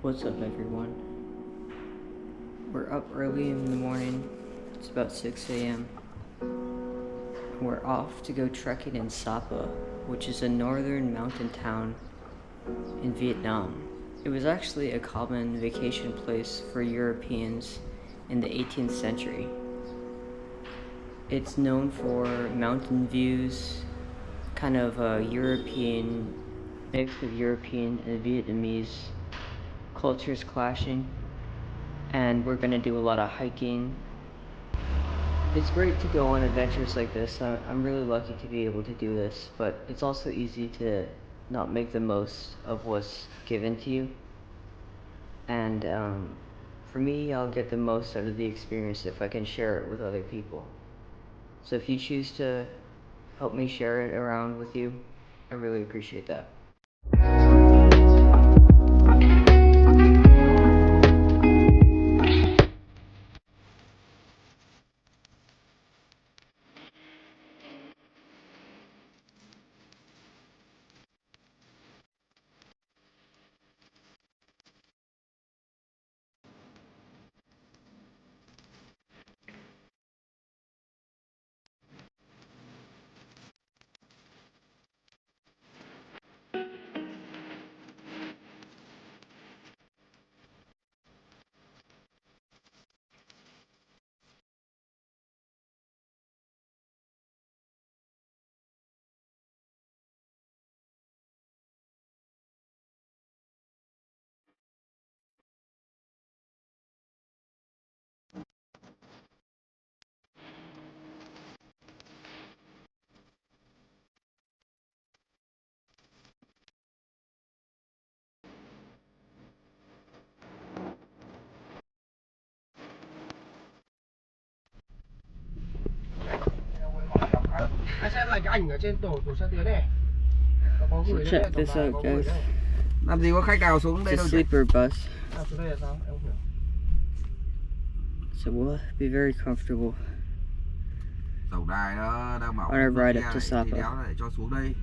What's up, everyone? We're up early in the morning. It's about 6 a.m. We're off to go trekking in Sapa, which is a northern mountain town in Vietnam. It was actually a common vacation place for Europeans in the 18th century. It's known for mountain views, kind of a European mix of European and Vietnamese cultures clashing, and we're gonna do a lot of hiking. It's great to go on adventures like this. I'm really lucky to be able to do this, but it's also easy to not make the most of what's given to you. And for me, I'll get the most out of the experience if I can share it with other people. So if you choose to help me share it around with you, I really appreciate that. Check this out, guys. Làm gì có khách nào xuống đây It's a đâu. sleeper bus, Xuống đây là sao? Em không hiểu. so we'll be very comfortable Tổng đài nó đang bảo on our ride up to thì Sapa. đéo lại cho xuống đây.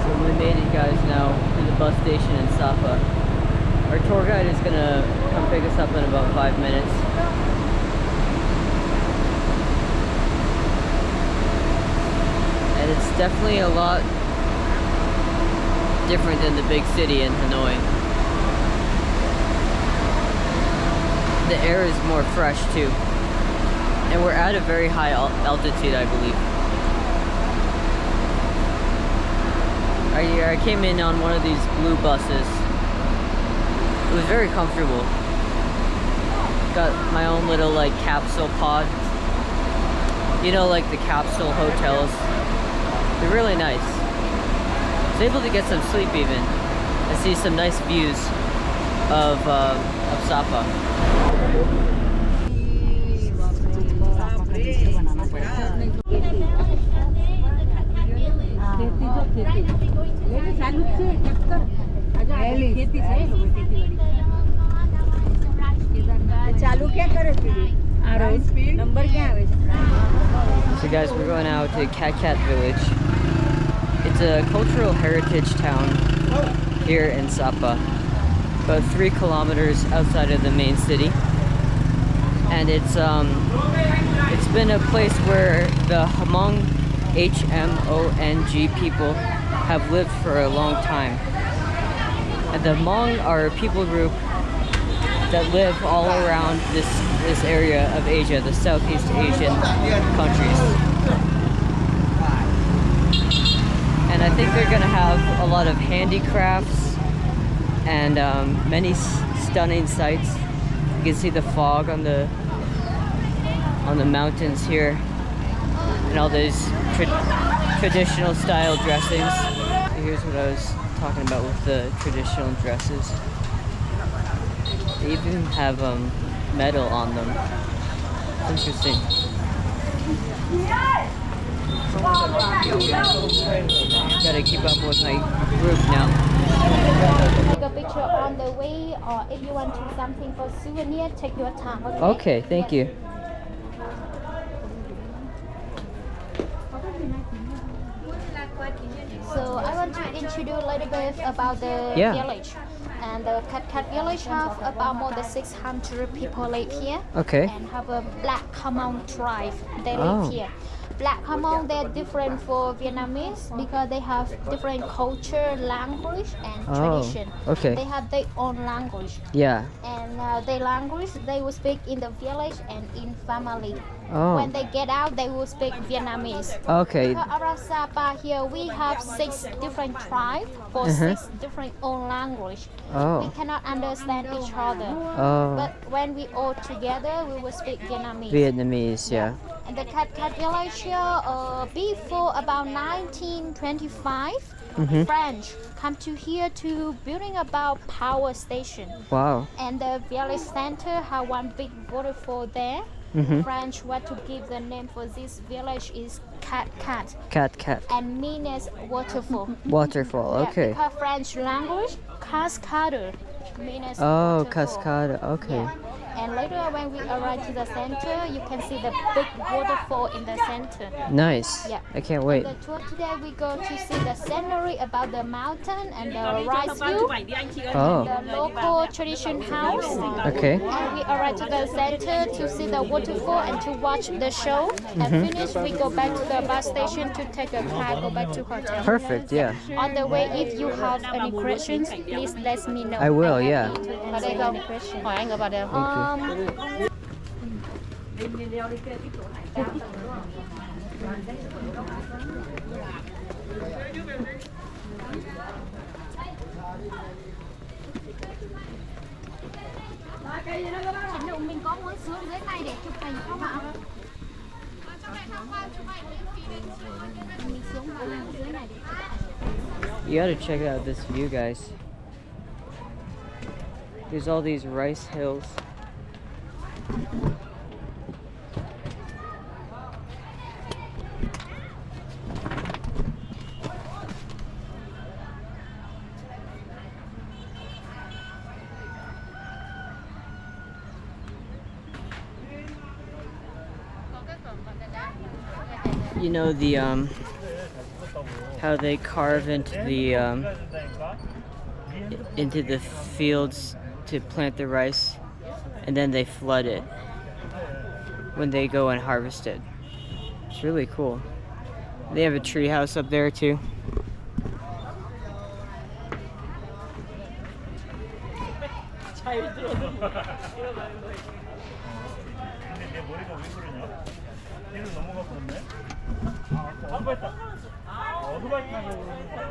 So we made it, guys, now to the bus station in Sapa. Our tour guide is gonna come pick us up in about 5 minutes. And it's definitely a lot different than the big city in Hanoi. The air is more fresh too. And we're at a very high altitude, I believe. I came in on one of these blue buses. It was very comfortable. Got my own little like capsule pod. You know, like the capsule hotels. They're really nice. I was able to get some sleep even. I see some nice views of Sapa. So guys, we're going out to Cat Village. It's a cultural heritage town here in Sapa, about 3 kilometers outside of the main city. And it's been a place where the Hmong Hmong people have lived for a long time. And the Hmong are a people group that live all around this area of Asia, the Southeast Asian countries. And I think they're gonna have a lot of handicrafts and many stunning sights. You can see the fog on the mountains here, and all those traditional style dressings. Here's what I was talking about with the traditional dresses. They even have metal on them. Interesting. Gotta keep up with my group now. Take a picture on the way, or if you want to something for souvenir, take your time. Okay, thank you. So I want to introduce a little bit about the Yeah. village. And the Cat village have about more than 600 people live here. Okay. And have a Black Hmong tribe. They Oh. live here. Black Hmong, they're different for Vietnamese because they have different culture, language, and tradition. Okay. They have their own language. Yeah. And their language, they will speak in the village and in family. Oh. When they get out, they will speak Vietnamese. Okay. Because around Sapa here, we have 6 different tribes for 6 different own language. We Oh. cannot understand each other. Oh. But when we all together, we will speak Vietnamese. Vietnamese, yeah. And the Cat village here, before about 1925, French come to here to building about power station. Wow. And the village center have one big waterfall there. French want to give the name for this village is Cat. Cat. And means waterfall. Waterfall, Yeah, okay. because French language, cascade means Oh, waterfall. cascade, okay. Yeah. And later when we arrive to the center, you can see the big waterfall in the center. Nice. Yeah. I can't wait. The tour today we go to see the scenery about the mountain and the rice view, Oh. the local tradition house. Okay. And we arrive to the center to see the waterfall and to watch the show. And finish, we go back to the bus station to take a car, go back to hotel. Perfect, yeah. On the way, if you have any questions, please let me know. I will, I'm yeah. happy to answer any question. Hỏi anh ở vào đây. Thank you. Chị Nụ, mình có muốn xuống dưới này để chụp hình không ạ? Mình xuống vào dưới này để chụp ảnh. You gotta check out this view, guys. There's all these rice hills. You know the how they carve into the fields to plant the rice, and then they flood it when they go and harvest it. It's really cool. They have a tree house up there too.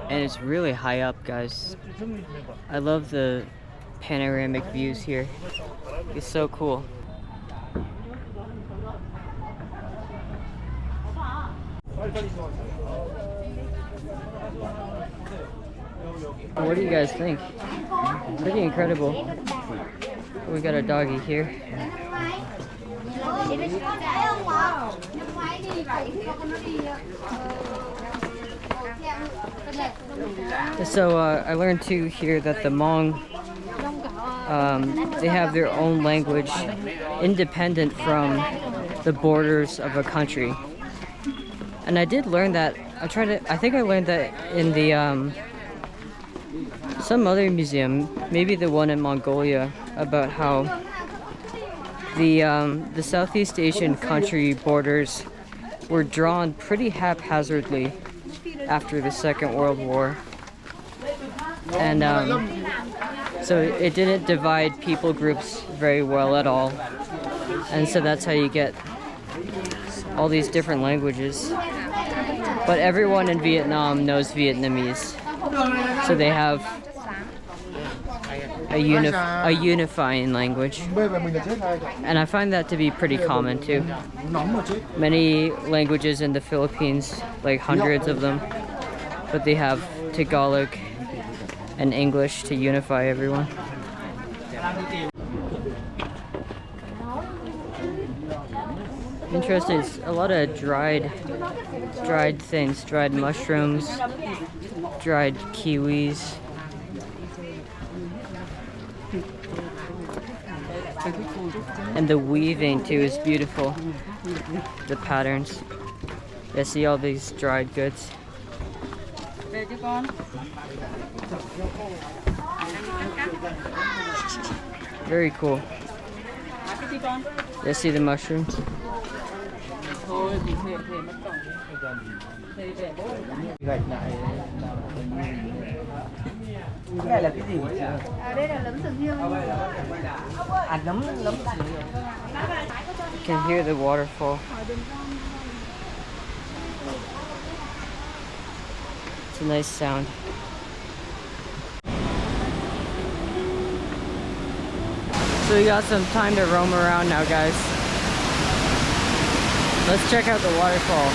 And it's really high up, guys. I love the panoramic views here. It's so cool. What do you guys think? Pretty incredible. We got a doggy here. So I learned too here that the Hmong, they have their own language independent from the borders of a country. And I did learn that. I think I learned that in the some other museum, maybe the one in Mongolia, about how the Southeast Asian country borders were drawn pretty haphazardly after the Second World War. And so it didn't divide people groups very well at all. And so that's how you get all these different languages. But everyone in Vietnam knows Vietnamese. So they have a unifying language. And I find that to be pretty common too. Many languages in the Philippines, like hundreds of them, but they have Tagalog and English to unify everyone. Interesting. It's a lot of dried things, dried mushrooms, dried kiwis. And the weaving too is beautiful. The patterns. I see all these dried goods. Very cool. Let's see the mushrooms. Cái này là cái gì? Đây là nấm sừng hương. À, nấm sừng hương. You can hear the waterfall. It's a nice sound. So we got some time to roam around now, guys. Let's check out the waterfall.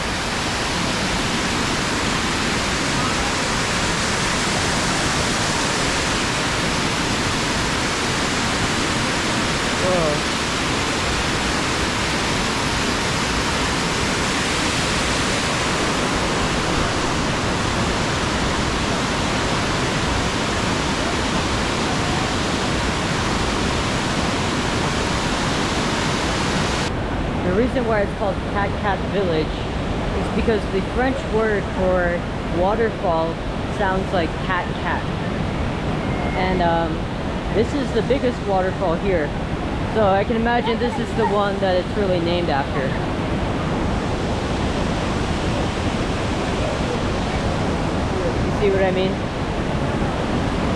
Whoa. The reason why it's called Cat Village is because the French word for waterfall sounds like cat. And this is the biggest waterfall here. So I can imagine this is the one that it's really named after. You see what I mean?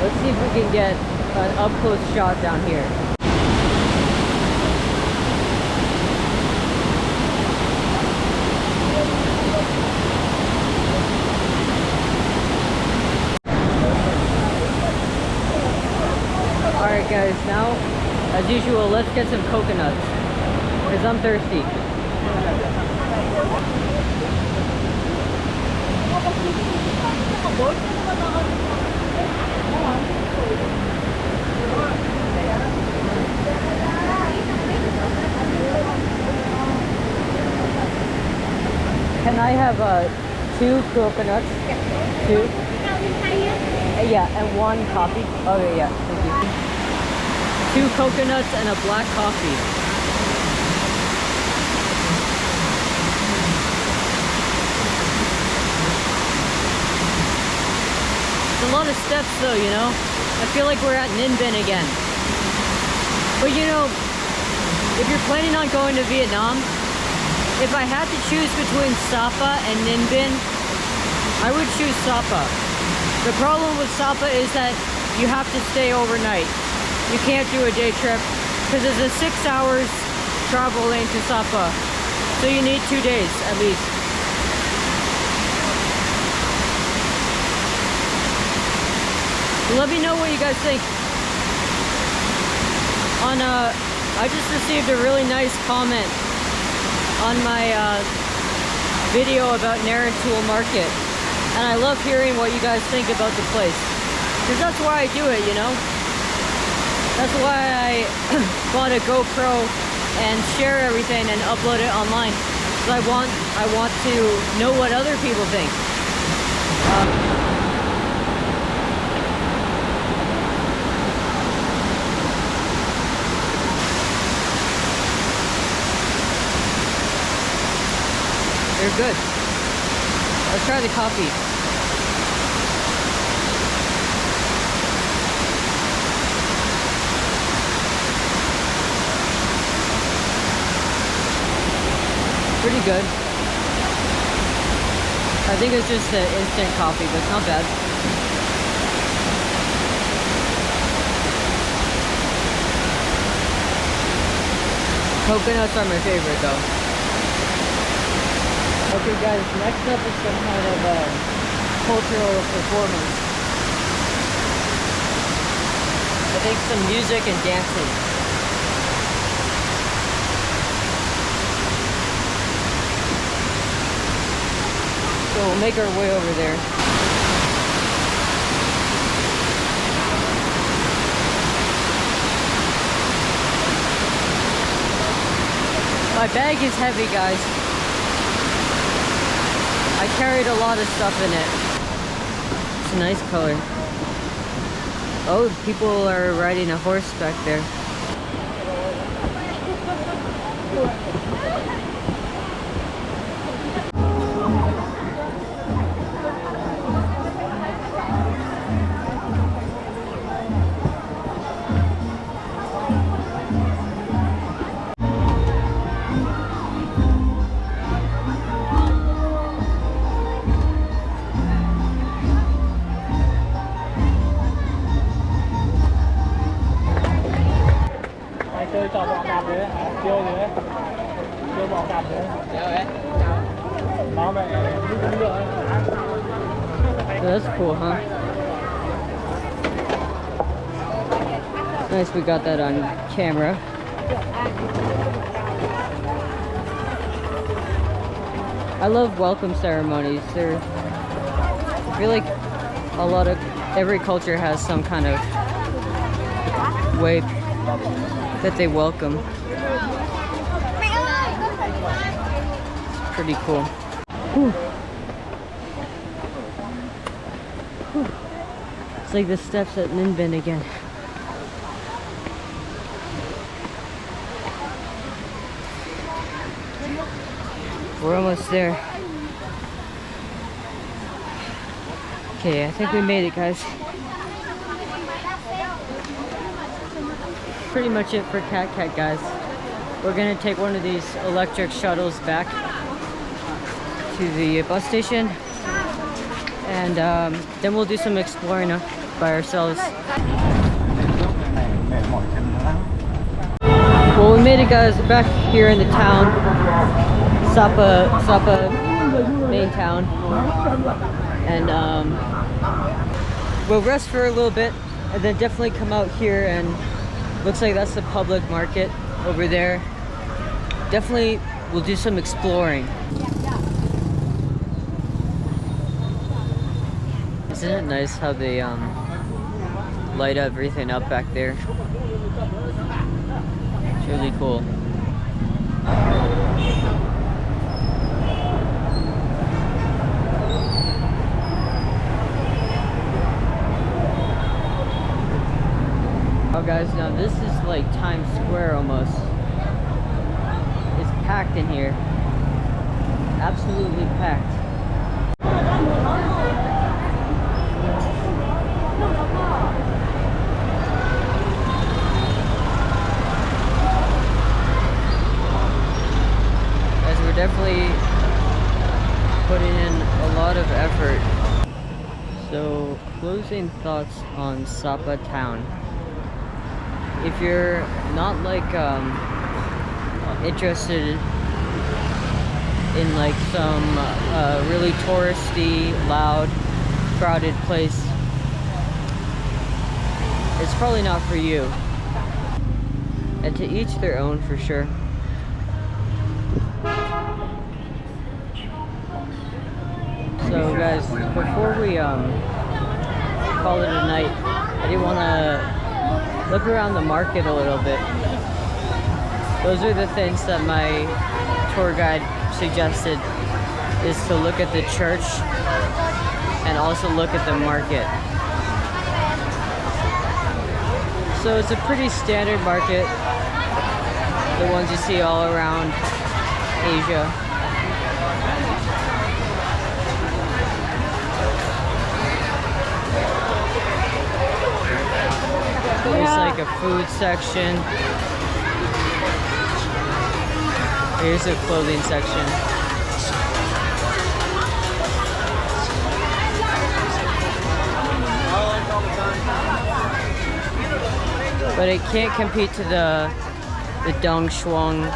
Let's see if we can get an up-close shot down here. Alright guys, now, as usual, let's get some coconuts, because I'm thirsty. Can I have 2 coconuts? 2? Yeah, and 1 coffee. Okay, yeah, thank you. 2 coconuts and a black coffee. It's a lot of steps though, you know? I feel like we're at Ninh Binh again. But you know, if you're planning on going to Vietnam, if I had to choose between Sapa and Ninh Binh, I would choose Sapa. The problem with Sapa is that you have to stay overnight. You can't do a day trip because it's a 6 hours travel lane to Sapa. So you need 2 days at least. So let me know what you guys think. I just received a really nice comment on my video about Narantul Market. And I love hearing what you guys think about the place. Because that's why I do it, you know? That's why I bought a GoPro and share everything and upload it online. So I want to know what other people think. They're good. Let's try the coffee. Pretty good. I think it's just an instant coffee, but it's not bad. Coconuts are my favorite though. Okay guys, next up is some kind of cultural performance. I think some music and dancing. So we'll make our way over there. My bag is heavy, guys. I carried a lot of stuff in it. It's a nice color. Oh, people are riding a horse back there. That's cool, huh? Nice, we got that on camera. I love welcome ceremonies. I feel like every culture has some kind of way that they welcome. It's pretty cool. Whew. Whew. It's like the steps at Ninh Bình again. We're almost there. Okay, I think we made it, guys. Pretty much it for Cat Cat, guys. We're gonna take one of these electric shuttles back to the bus station, and then we'll do some exploring by ourselves. Well, we made it, guys, back here in the town, Sapa main town, and we'll rest for a little bit, and then definitely come out here. And looks like that's the public market over there. Definitely, we'll do some exploring. Isn't it nice how they light everything up back there? It's really cool. Oh guys, now this is like Times Square almost. It's packed in here. Absolutely packed. Guys, we're definitely putting in a lot of effort. So, closing thoughts on Sapa town. If you're not like interested in like some really touristy, loud, crowded place, it's probably not for you. And to each their own, for sure. So guys, before we call it a night, I did want to look around the market a little bit. Those are the things that my tour guide suggested, is to look at the church and also look at the market. So it's a pretty standard market, the ones you see all around Asia. There's like a food section. Here's a clothing section. But it can't compete to the Dong Shuang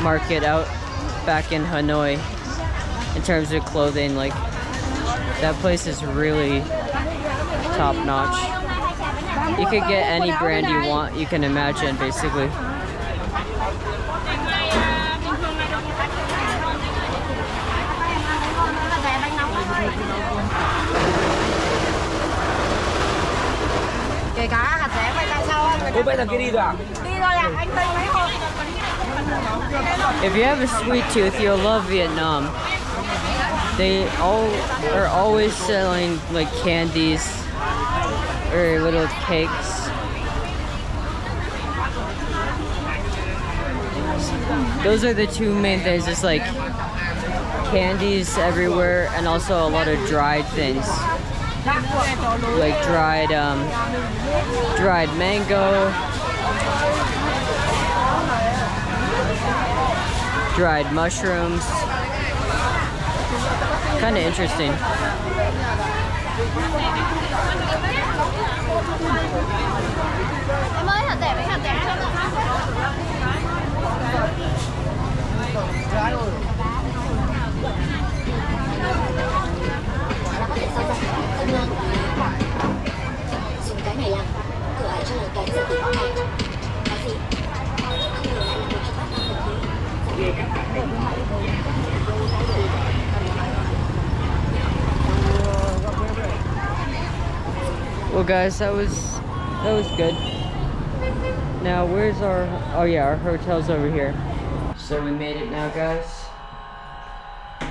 market out back in Hanoi in terms of clothing. Like, that place is really top notch. You could get any brand you want, you can imagine, basically. If you have a sweet tooth, you'll love Vietnam. They are always selling like candies or little cakes. Those are the two main things, just like candies everywhere, and also a lot of dried things. Like dried mango, dried mushrooms. Kind of interesting. Well, guys, that was good. Now, where's our? Oh yeah, our hotel's over here. So we made it now, guys.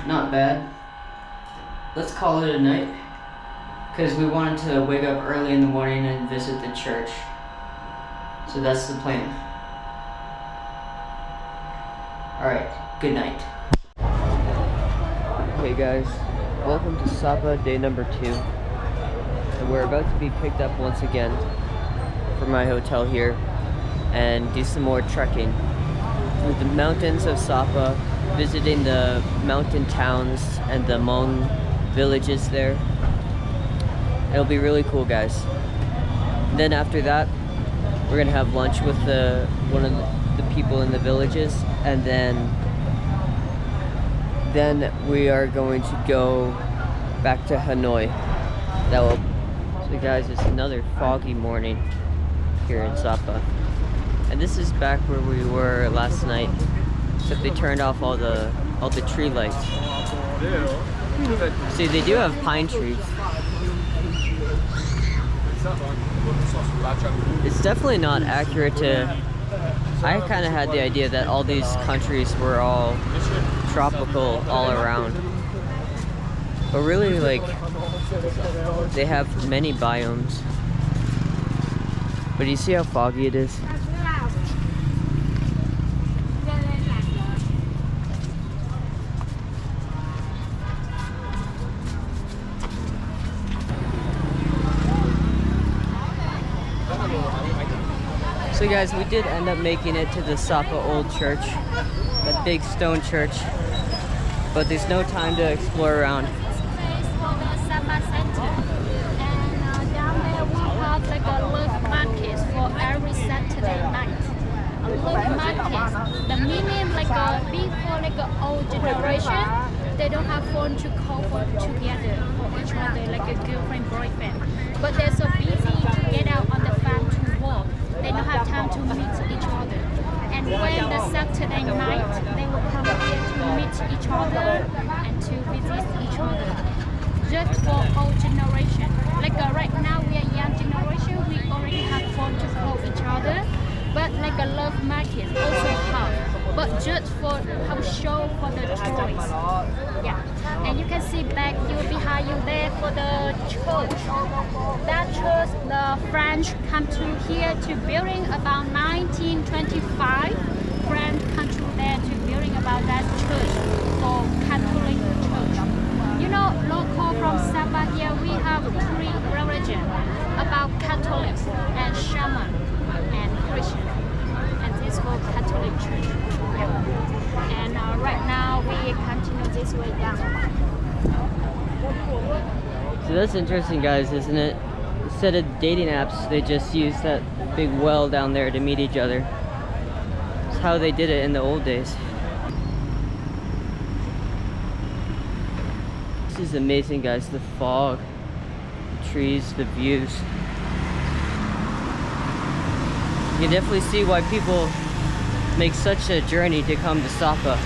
Not bad. Let's call it a night, because we wanted to wake up early in the morning and visit the church. So that's the plan. All right. Good night. Hey guys, welcome to Sapa day number 2. And we're about to be picked up once again from my hotel here and do some more trekking through the mountains of Sapa, visiting the mountain towns and the Hmong villages there. It'll be really cool, guys. Then after that, we're gonna have lunch with one of the people in the villages, and then we are going to go back to Hanoi. So guys, it's another foggy morning here in Sapa. And this is back where we were last night, except they turned off all the tree lights. See, they do have pine trees. It's definitely not accurate to... I kind of had the idea that all these countries were all tropical all around. But really, like, they have many biomes. But do you see how foggy it is? So guys, we did end up making it to the Sapa Old Church, that big stone church, but there's no time to explore around. Sapa Center, and down there we have like a love market for every Saturday night. A love market. The meaning before old generation, they don't have phone to call together for each other like a girlfriend boyfriend. But they're so busy to get out on the farm to walk. They don't have time to meet each other. And when the Saturday night, they will come here to meet each other and to visit each other. Just for old generation. Right now, we are young generation. We already have phone to call each other. But a love market also have. But just for have show for the toys. Yeah. And you can see back behind you there for the church. That church, the French come to here to building about 1925. French come to there to building about that church for Catholic church. You know, local from Sapa here, we have 3 religions about Catholics and Shaman and Christian. And this is called Catholic church. Yeah. And right now we continue this way down. So that's interesting, guys, isn't it? Instead of dating apps, they just use that big well down there to meet each other. It's how they did it in the old days. This is amazing, guys. The fog, the trees, the views. You can definitely see why people make such a journey to come to Sapa.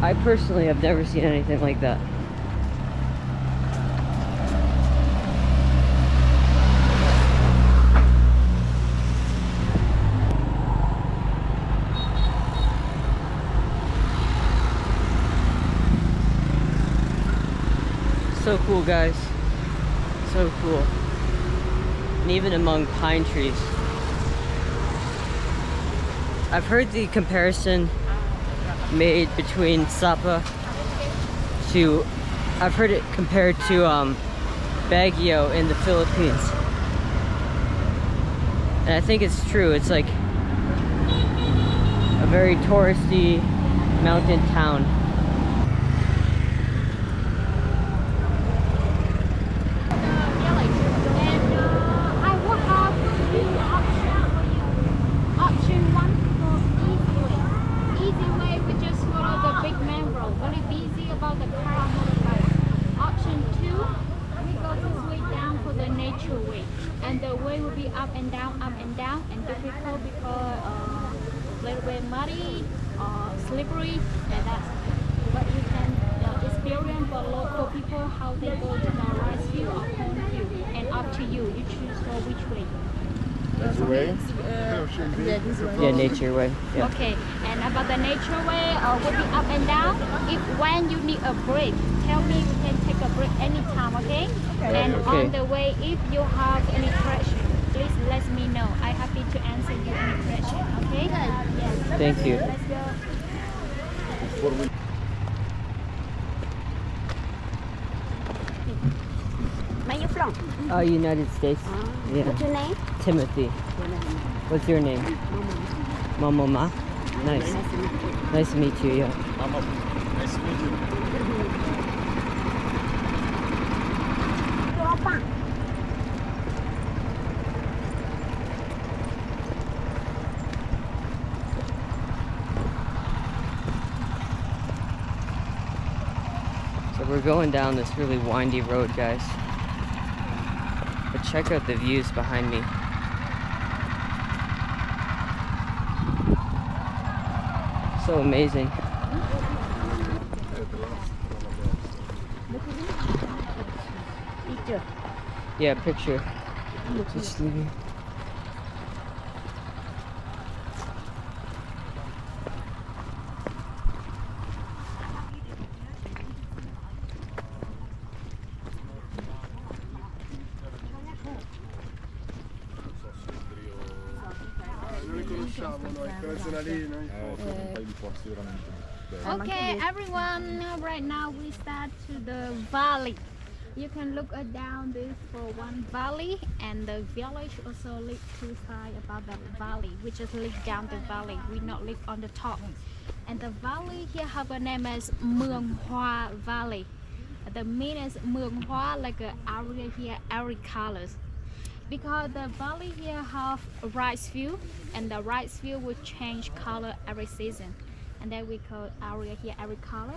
I personally have never seen anything like that. So cool, guys. So cool. And even among pine trees. I've heard the comparison made between Sapa to, I've heard it compared to Baguio in the Philippines. And I think it's true. It's like a very touristy mountain town. And the the way will be up and down, and difficult because a little bit muddy or slippery, and that's. But you can experience for local people how they go to the rice field or corn field, and up to you. You choose for which way. That's the way? Yeah, nature way. Yeah. Okay, and about the nature way, will be up and down. If when you need a break, tell me, we can take a break anytime, okay? And on the way, if you have any question, please let me know. I'm happy to answer you any question, okay? Yes. Thank you. Let's go. Where you from? United States. Yeah. What's your name? Timothy. What's your name? Mama Ma. Nice. Nice to meet you. Yeah. Mama, nice to meet you. So we're going down this really windy road, guys. But check out the views behind me. So amazing. Picture. Yeah, picture. Just leaving. Un paio di posti veramente belli. Okay, everyone, right now we start to the valley. You can look down this for one valley, and the village also live two sides about the valley. We just live down the valley, we not live on the top. And the valley here have a name as Mueang Hoa Valley. The meaning is Mueang Hoa, like an area here, every colors. Because the valley here have a rice field, and the rice field will change color every season, and then we call area here every color.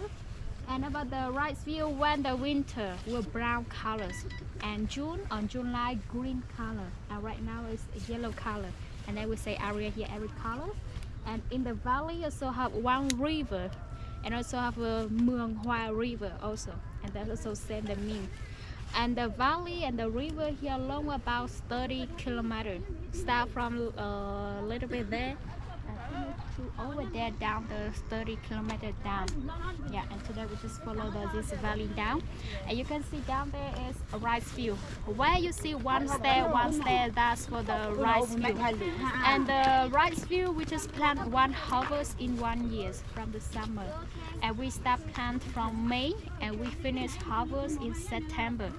And about the rice field, when the winter will brown colors, and June on July green color, and right now it's yellow color, and then we say area here every color. And in the valley also have one river, and also have a Mueang Hoa River also, and that also same the mean. And the valley and the river here long about 30 kilometers. Start from a little bit there, to over there down the 30 kilometers down. Yeah, and today we just follow this valley down. And you can see down there is a rice field. Where you see one stair, that's for the rice field. And the rice field, we just plant one harvest in 1 year from the summer. And we start plant from May, and we finish harvest in September.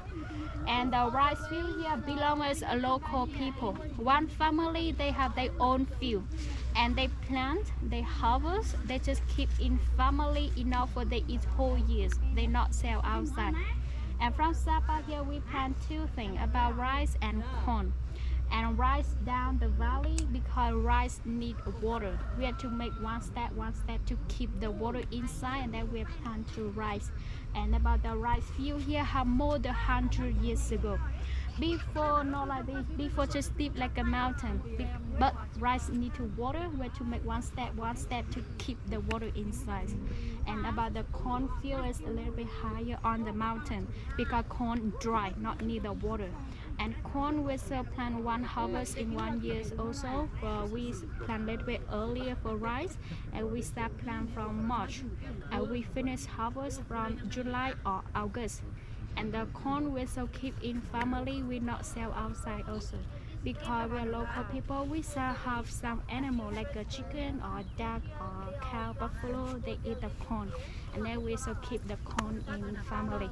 And the rice field here belongs to local people. One family, they have their own field, and they plant, they harvest, they just keep in family enough for they eat whole years. They not sell outside. And from Sapa here, we plant two things about rice and corn. And rice down the valley, because rice need water. We have to make one step to keep the water inside, and then we plant to rice. And about the rice field here have more than 100 years ago. Before not like this, before just deep like a mountain. But rice need to water, we have to make one step to keep the water inside. And about the corn field is a little bit higher on the mountain, because corn dry, not need the water. And corn we still plant one harvest in 1 year also. We plant a little bit earlier for rice, and we start plant from March, and we finish harvest from July or August. And the corn we still keep in family, we not sell outside also. Because we're local people, we still have some animal like a chicken or duck or cow, buffalo, they eat the corn. And then we still keep the corn in family.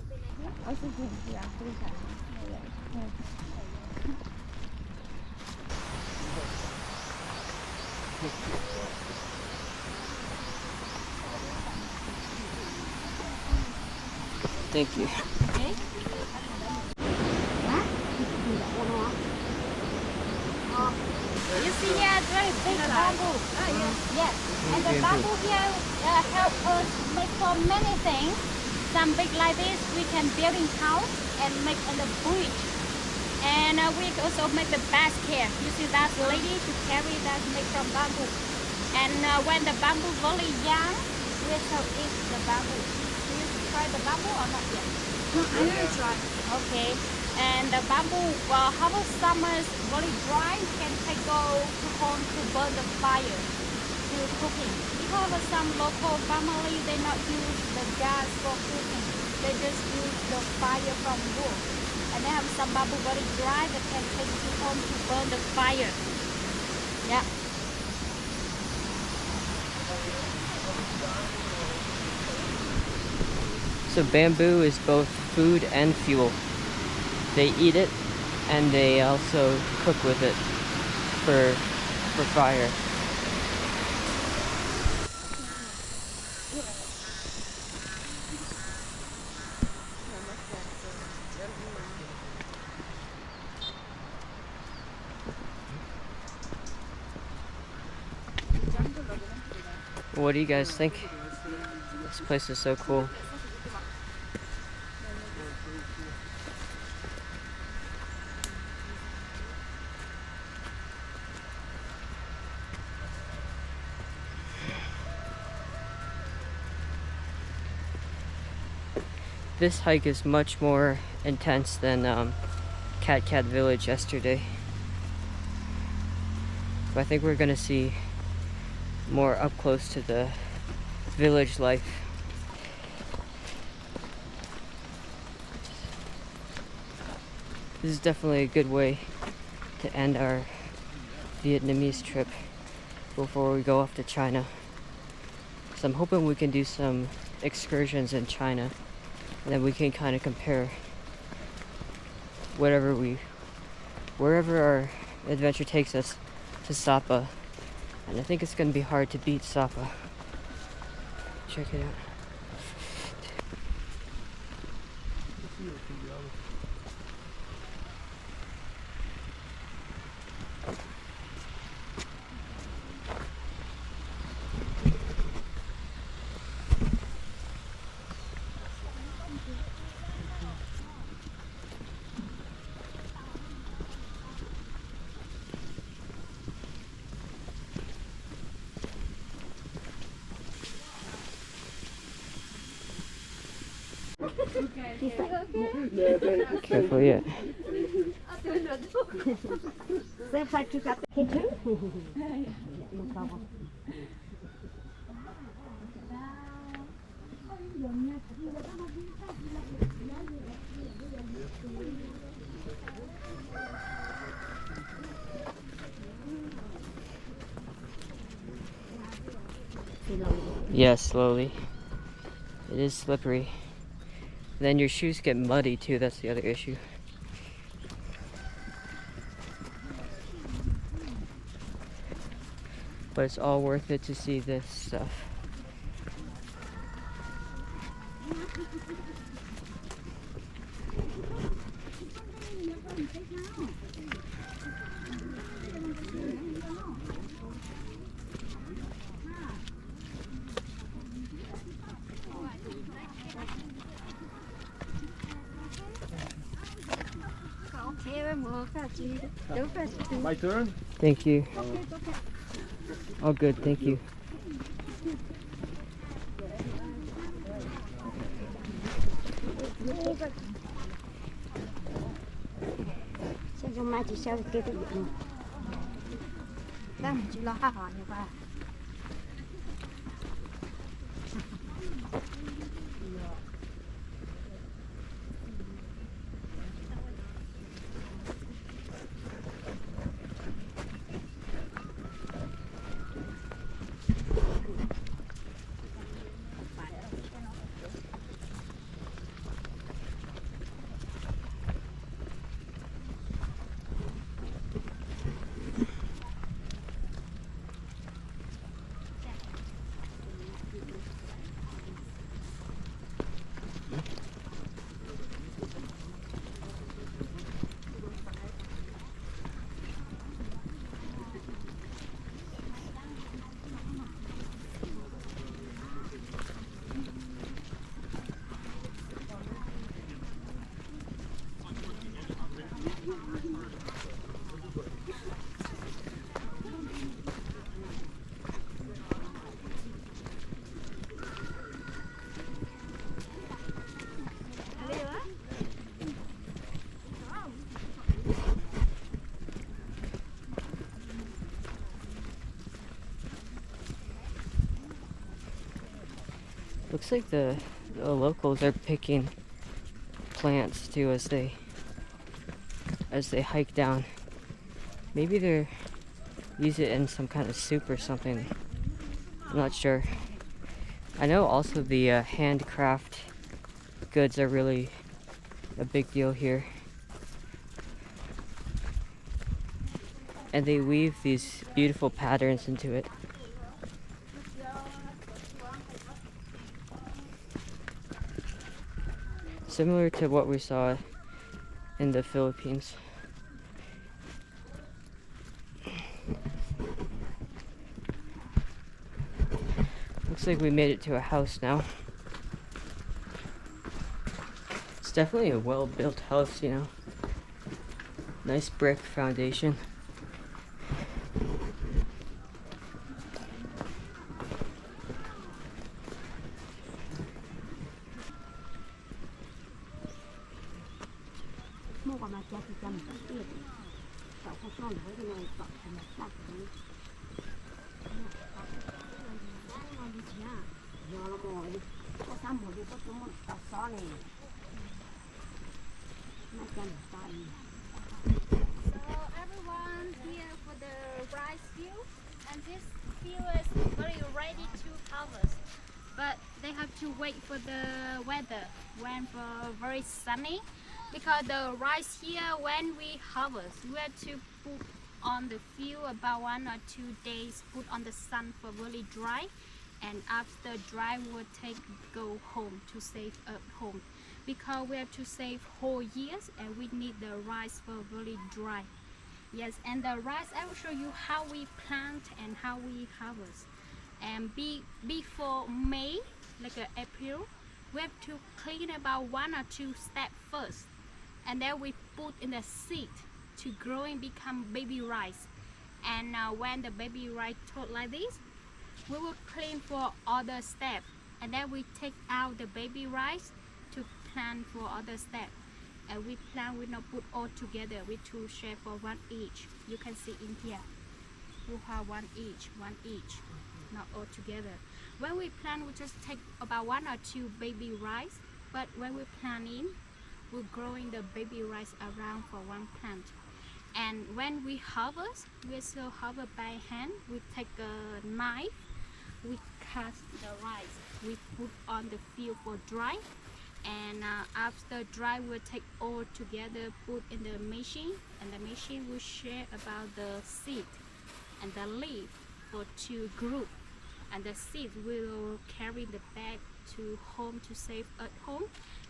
Thank you. Okay. You see here, very big bamboo. Yes. And the bamboo here help us make for many things. Some big like this, we can build in house and make in the bridge. And we also make the basket. You see that lady to carry that made from bamboo. And when the bamboo very young, we shall eat the bamboo. Do you try the bamboo or not yet? No, I never tried. Okay. And the bamboo, how about summers very dry, can take go to home to burn the fire to cooking. Because some local family, they not use the gas for cooking. They just use the fire from wood. And they have some bamboo very dry that can take to home to burn the fire. Yeah. So bamboo is both food and fuel. They eat it and they also cook with it for fire. What do you guys think? This place is so cool. This hike is much more intense than Cat Village yesterday. But I think we're gonna see more up close to the village life. This is definitely a good way to end our Vietnamese trip before we go off to China. So I'm hoping we can do some excursions in China, and then we can kind of compare wherever our adventure takes us to Sapa. And I think it's gonna be hard to beat Sapa. Check it out. Careful, yeah. Xem phải chú cắt cái thứ. Yeah, slowly. It is slippery. Then your shoes get muddy too, that's the other issue. But it's all worth it to see this stuff. My turn? Thank you. All good, thank you. Sao trong mai chỉ sao kia tôi bị đang chỉ lo ha hỏi như vậy. Looks like the locals are picking plants too as they hike down. Maybe they're use it in some kind of soup or something. I'm not sure. I know also the handcraft goods are really a big deal here. And they weave these beautiful patterns into it. Similar to what we saw in the Philippines. Looks like we made it to a house now. It's definitely a well-built house, you know. Nice brick foundation. Everyone here for the rice field, and this field is very ready to harvest, but they have to wait for the weather when very sunny, because the rice here when we harvest we have to put on the field about 1 or 2 days, put on the sun for really dry, and after dry we'll go home to save at home, because we have to save whole years and we need the rice for really dry. Yes, and the rice I will show you how we plant and how we harvest. And before May, like April, we have to clean about 1 or 2 steps first, and then we put in the seed to grow and become baby rice. And when the baby rice told like this, we will clean for other steps, and then we take out the baby rice to plant for other steps. And we plant, we not put all together, we two share for 1 each. You can see in here, we have 1 each, not all together. When we plant, we just take about 1 or 2 baby rice, but when we plant in, we're growing the baby rice around for 1 plant. And when we harvest, we still harvest by hand. We take a knife, we cut the rice, we put on the field for dry, and after dry we'll take all together, put in the machine, and the machine will share about the seed and the leaf for 2 groups, and the seed will carry the bag to home to save at home.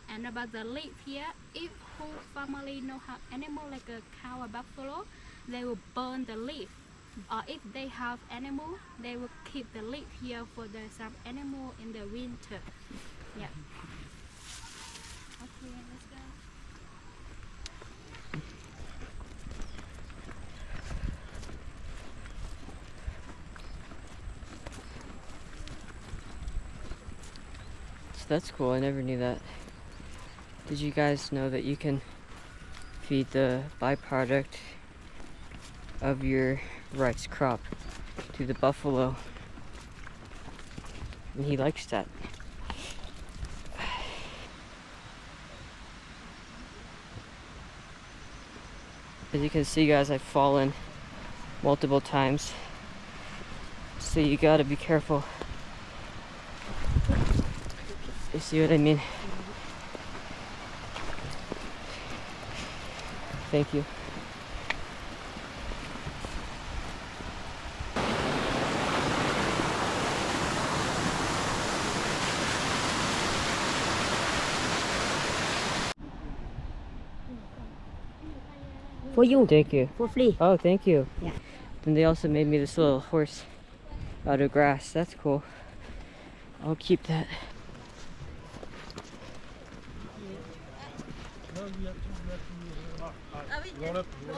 And about the leaf here, if whole family no have animal like a cow or buffalo, they will burn the leaf. Or if they have animal, they will keep the leaf here for some animal in the winter. Yeah. Okay, let's go. So that's cool, I never knew that. Did you guys know that you can feed the byproduct of your rice crop to the buffalo? And he likes that. As you can see, guys, I've fallen multiple times, so you gotta be careful. You see what I mean? Thank you. For you, Thank you. for free. Oh, thank you. Yeah. And they also made me this little horse out of grass. That's cool. I'll keep that.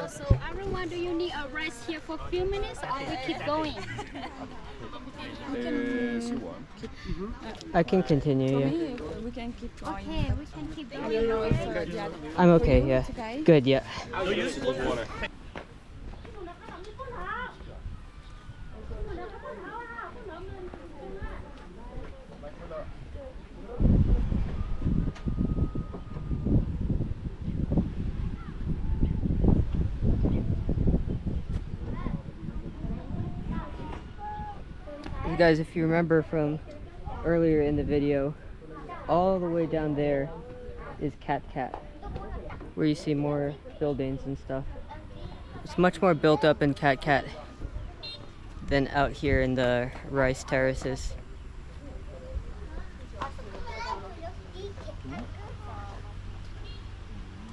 So everyone, do you need a rest here for a few minutes, or we keep going? Si vuoi. I can continue, yeah. We can keep going. Okay, we can keep I don't know going. if yeah. I'm okay, yeah. It's okay. Good, yeah. guys, if you remember from earlier in the video, all the way down there is Cat Cat, where you see more buildings and stuff. It's much more built up in Cat Cat than out here in the rice terraces.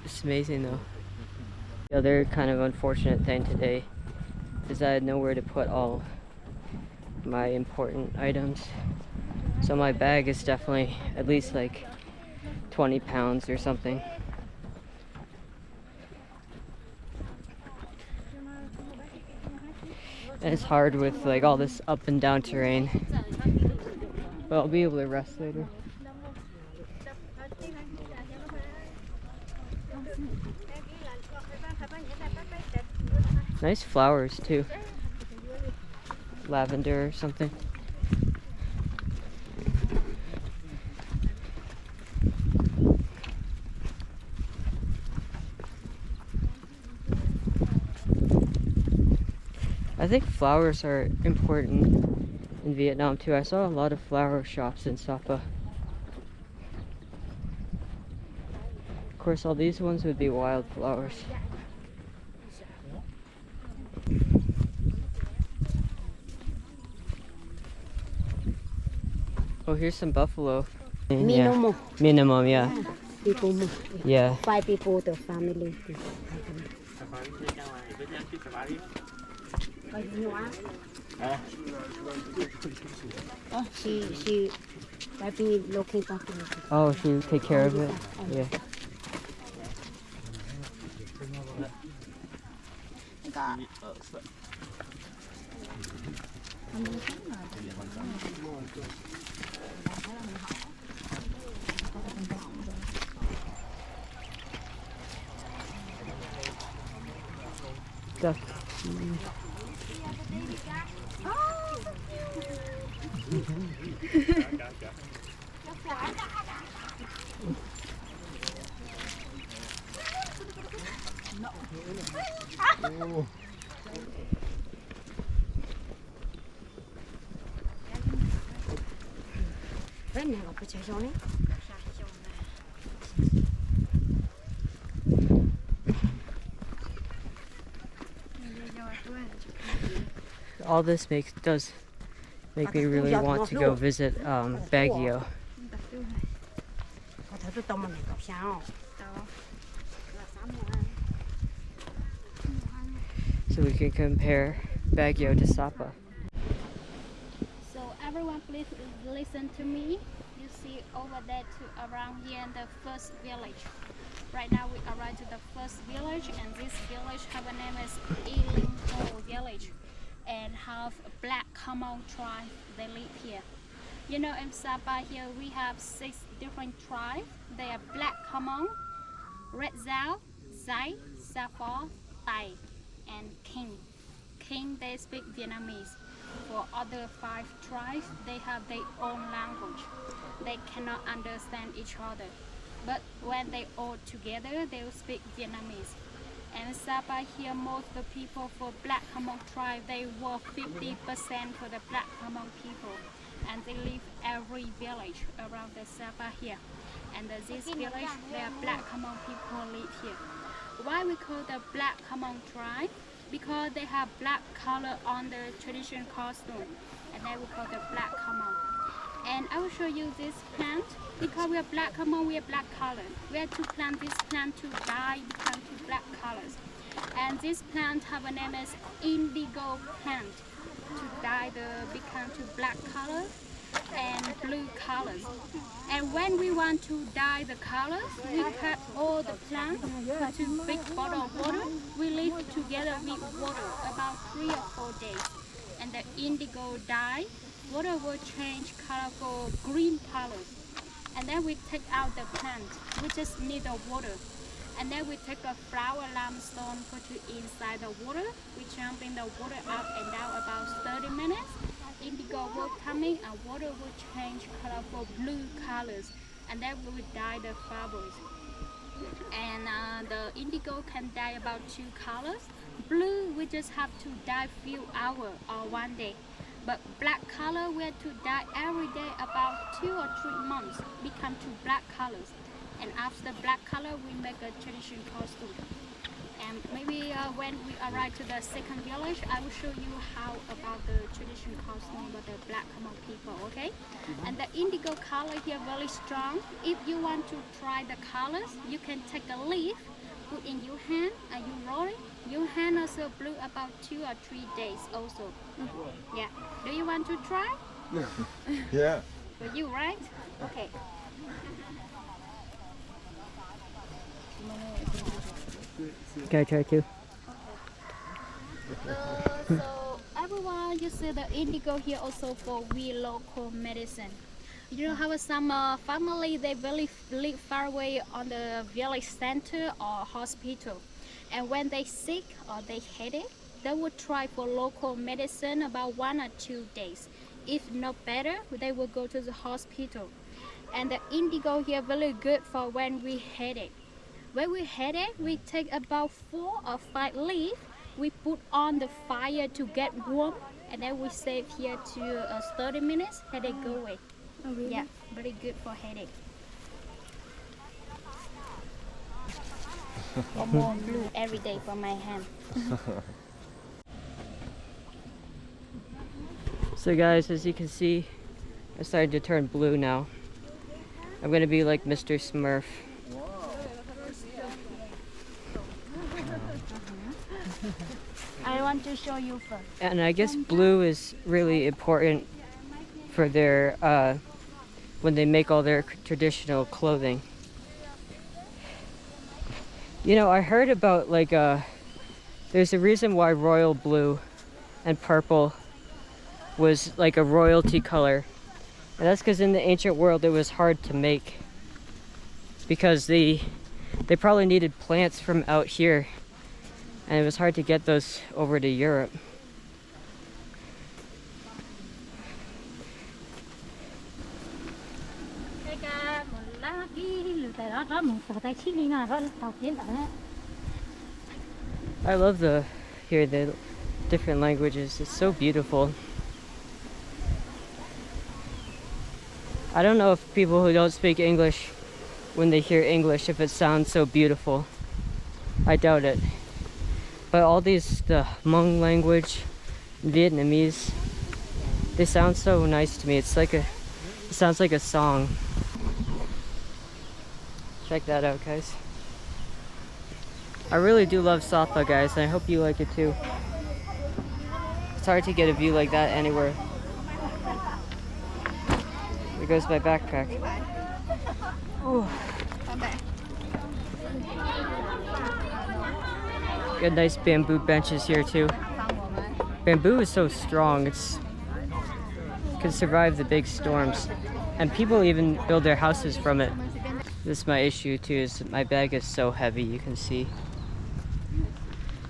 It's amazing though. The other kind of unfortunate thing today is I had nowhere to put all my important items. So my bag is definitely at least like 20 pounds or something. And it's hard with like all this up and down terrain. But I'll be able to rest later. Nice flowers too. Lavender or something. I think flowers are important in Vietnam too. I saw a lot of flower shops in Sapa. Of course, all these ones would be wildflowers. Oh, here's some buffalo. Minimum. Yeah. Minimum, yeah. People move. Yeah. 5 people, the family. She might be looking for food. Oh, she take care of it? Yeah. Duck. Bên này có chơi gió đấy. All this does make me really want to go visit Baguio. Có thấy tôi tông mà này có sao? So we can compare Baguio to Sapa. So everyone please listen to me. You see over there to around here in the first village. Right now we arrived to the first village, and this village have a name is Ilingo village, and have a black Hmong tribe, they live here. You know, in Sapa here we have 6 different tribes. They are black Hmong, Red Dao, Zai, Sapa, Thai, and King. King, they speak Vietnamese. For other 5 tribes, they have their own language. They cannot understand each other. But when they all together, they will speak Vietnamese. And Sapa here, most of the people for black Hmong tribe, they work 50% for the black Hmong people. And they live every village around the Sapa here. And this village, there are black Hmong people live here. Why we call the black Hmong tribe? Because they have black color on their traditional costume, and they will call the black Hmong. And I will show you this plant. Because we are black Hmong, we have black color. We have to plant this plant to dye become to black colors. And this plant have a name as indigo plant to dye become to black color and blue colors. And when we want to dye the colors, we cut all the plants to big bottle of water. We leave together with water about 3 or 4 days. And the indigo dye, water will change color for green colors. And then we take out the plant. We just need the water. And then we take a flower limestone, put it inside the water. We jumping the water up and down about 30 minutes. Indigo will come in and water will change color for blue colors. And then we will dye the flowers. And the indigo can dye about 2 colors. Blue, we just have to dye few hours or 1 day. But black color we have to dye every day about 2 or 3 months, become to black colors. And after black color, we make a traditional costume. And maybe when we arrive to the second village, I will show you how about the traditional costume with the black Hmong people, okay? And the indigo color here very strong. If you want to try the colors, you can take a leaf, put in your hand, and you roll it. Your hand also blue about 2 or 3 days also. Yeah. Do you want to try? Yeah. For you, right? Okay. Can I try too? So everyone, you see the indigo here also for we local medicine. You know how some family they really live far away on the village center or hospital, and when they sick or they headache, they will try for local medicine about 1 or 2 days. If not better, they will go to the hospital. And the indigo here very good for when we headache. When we headache, we take about 4 or 5 leaves. We put on the fire to get warm, and then we save here to 30 minutes. Headache go away. Oh, really? Yeah, very good for headache. More blue every day for my hand. So guys, as you can see, I'm starting to turn blue now. I'm gonna be like Mr. Smurf. I want to show you first. And I guess blue is really important for their when they make all their traditional clothing. You know, I heard about like there's a reason why royal blue and purple was like a royalty color, and that's because in the ancient world it was hard to make because they probably needed plants from out here, and it was hard to get those over to Europe. I love hear the different languages. It's so beautiful. I don't know if people who don't speak English, when they hear English, if it sounds so beautiful. I doubt it. But all these, the Hmong language, Vietnamese, they sound so nice to me. It's like it sounds like a song. Check that out, guys. I really do love Sapa, guys, and I hope you like it too. It's hard to get a view like that anywhere. There goes my backpack. Oh. Got nice bamboo benches here too. Bamboo is so strong, it can survive the big storms. And people even build their houses from it. This is my issue too, is that my bag is so heavy, you can see.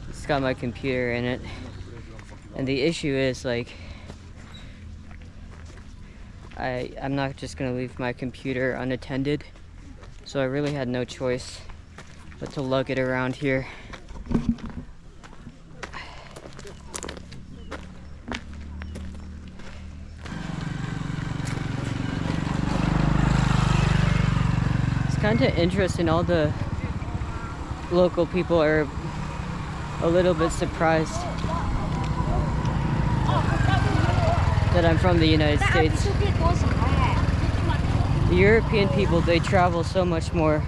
It's got my computer in it. And the issue is like, I'm not just gonna leave my computer unattended. So I really had no choice but to lug it around here. It's kind of interesting, all the local people are a little bit surprised that I'm from the United States. The European people, they travel so much more.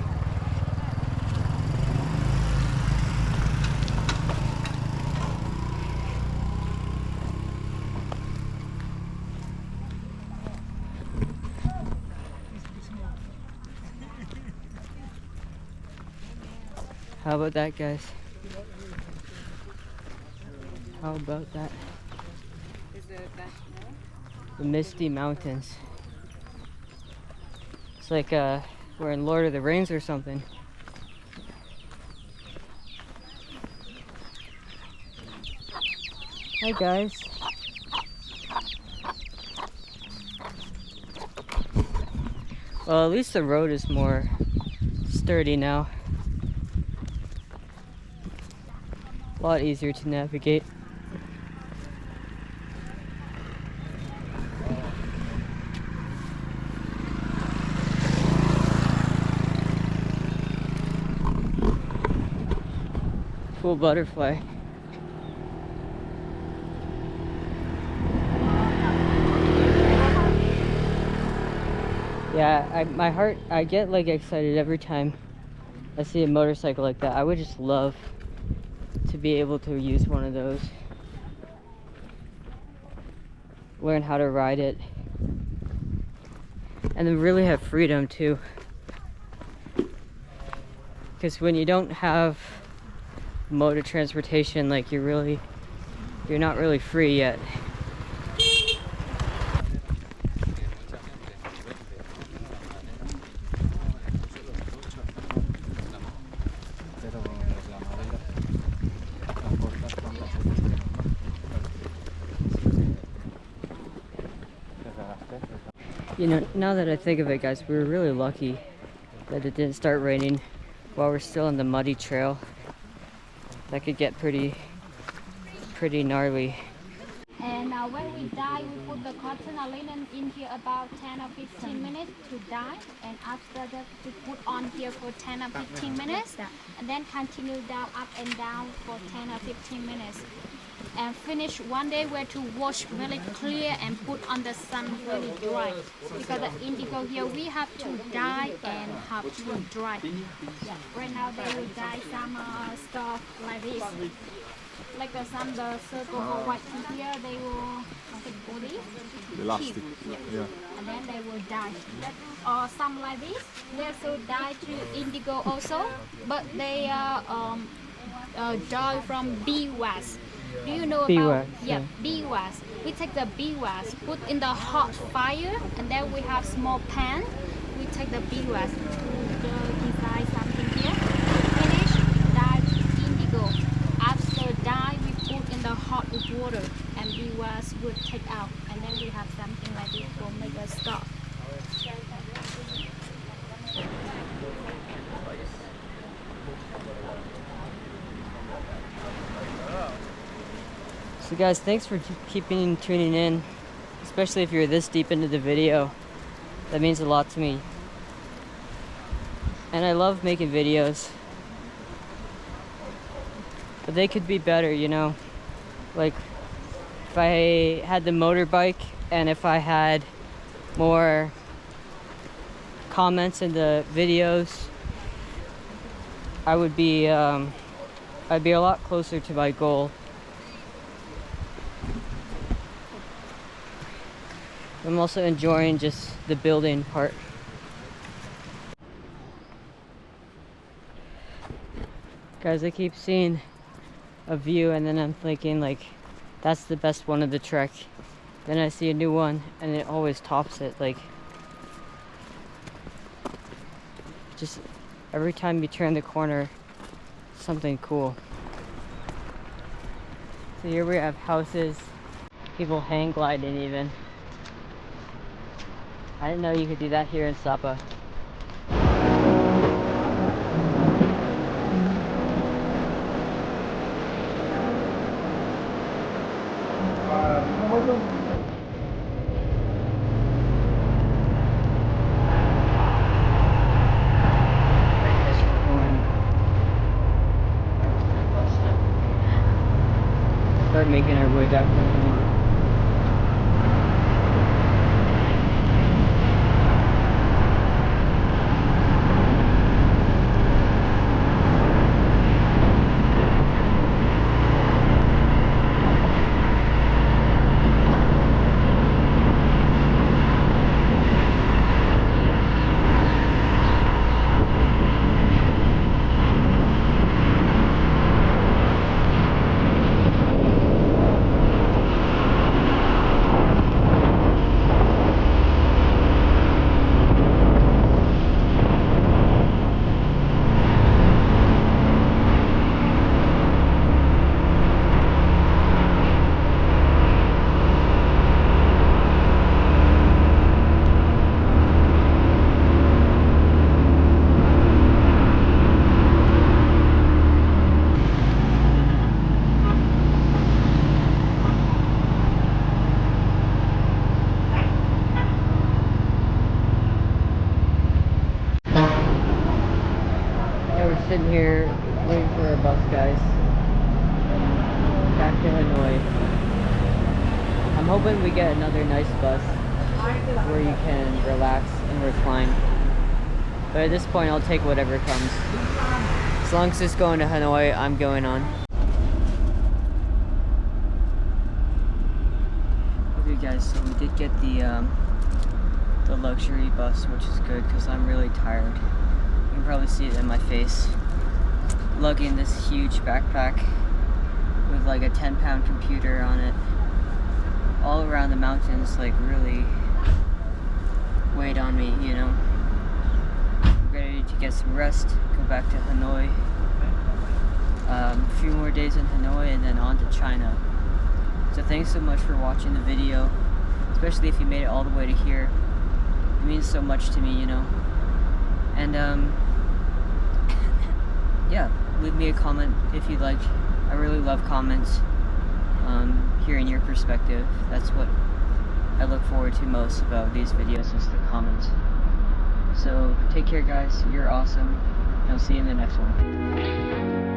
How about that, guys? How about that? The misty mountains. It's like we're in Lord of the Rings or something. Hi guys. Well, at least the road is more sturdy now. A lot easier to navigate. cool butterfly. Yeah, I get like excited every time I see a motorcycle like that. I would just love to be able to use one of those. Learn how to ride it. And then really have freedom too. Because when you don't have mode of transportation, like you're not really free yet. You know, now that I think of it, guys, we were really lucky that it didn't start raining while we're still on the muddy trail. That could get pretty gnarly. And when we dye, we put the cotton or linen in here about 10 or 15 minutes to dye. And after that, we put on here for 10 or 15 minutes. And then continue down, up and down for 10 or 15 minutes. And finish one day where to wash really clear and put on the sun really dry. Because the indigo here, we have to dye and have to dry. Yeah. Right now, they will dye some stuff like this. Like some the circle or white here, they will take body, Elastic. Yeah. and then they will dye. Or some like this, they also dye to indigo also, but they dye from bee wax. Do you know Bee about wax, yeah, yeah. bee wax? We take the bee wax, put in the hot fire, and then we have small pan. We take the bee wax to design something here. Finish, dye to indigo. After dye, we put in the hot water, and bee wax would take out, and then we have something like this for make a scarf. So guys, thanks for tuning in, especially if you're this deep into the video. That means a lot to me. And I love making videos, but they could be better, you know? Like, if I had the motorbike and if I had more comments in the videos, I would be, I'd be a lot closer to my goal. I'm also enjoying just the building part. Guys, I keep seeing a view and then I'm thinking like, that's the best one of the trek. Then I see a new one and it always tops it. Like, just every time you turn the corner, something cool. So here we have houses, people hang gliding even. I didn't know you could do that here in Sapa. Start making our way back to Hanoi. Yeah, we're sitting here waiting for our bus, guys. I'm hoping we get another nice bus where you can relax and recline. But at this point, I'll take whatever comes. As long as it's going to Hanoi, I'm going on. Okay guys, so we did get the luxury bus, which is good because I'm really tired. You can probably see it in my face. Lugging this huge backpack with like a 10-pound computer on it. All around the mountains, like really weighed on me, you know. I'm ready to get some rest, go back to Hanoi. A few more days in Hanoi and then on to China. So thanks so much for watching the video, especially if you made it all the way to here. It means so much to me, you know. And yeah, leave me a comment if you'd like. I really love comments, hearing your perspective. That's what I look forward to most about these videos, is the comments. So take care guys, you're awesome, and I'll see you in the next one.